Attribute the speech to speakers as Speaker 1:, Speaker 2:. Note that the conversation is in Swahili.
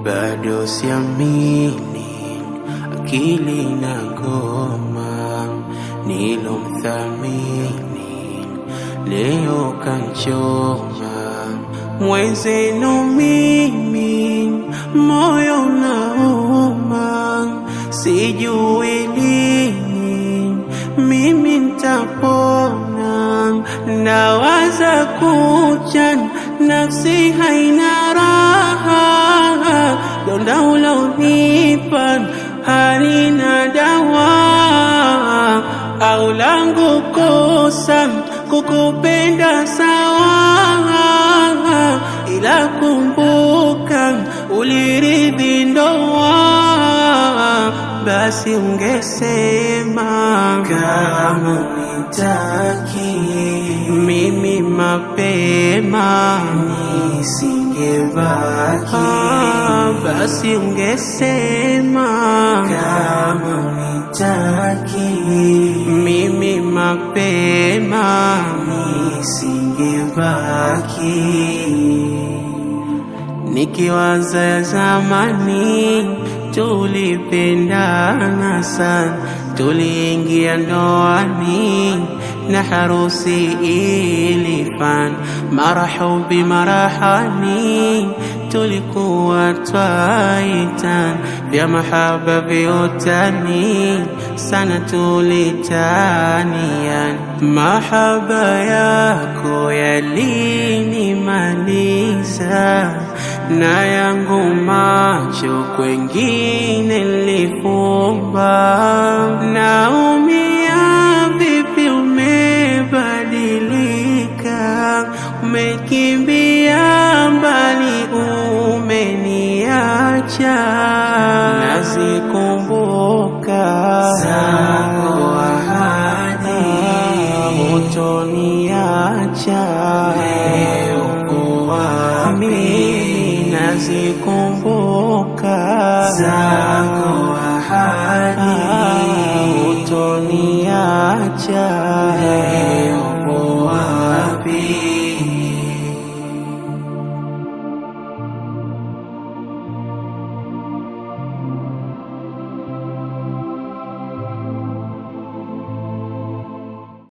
Speaker 1: bado siamini, akili na goma, nilomthamini leo kanchoma. Mwenzenu mimi moyo unauma, sijui lini mimi nitapona. Nawaza kucha, nafsi haina raha, donda ulonipa halina dawa. Au langu kosa kukupenda sawa, ila kumbuka uliridhi ndoa. Basi ungesema kama unitaki mimi mapema nisingebaki. Basi ungesema kama unitaki mimi mapema nisingebaki. Nikiwaza ya zamani tulipendana sana, tuliingia ndoani na harusi ilifana, marahubi marahani, tulikuwa twaitan vya mahaba viotani, sana tulitanian. Mahaba yako yalinimaliza, na yangu macho kwengine lifumba. Naumia vipi umebadilika, umekimbia mbali umeniacha. Nazikumbuka zako ahadi, hutoniacha leo kuwapi. Nazikumbuka zako ahadi, hutoniacha.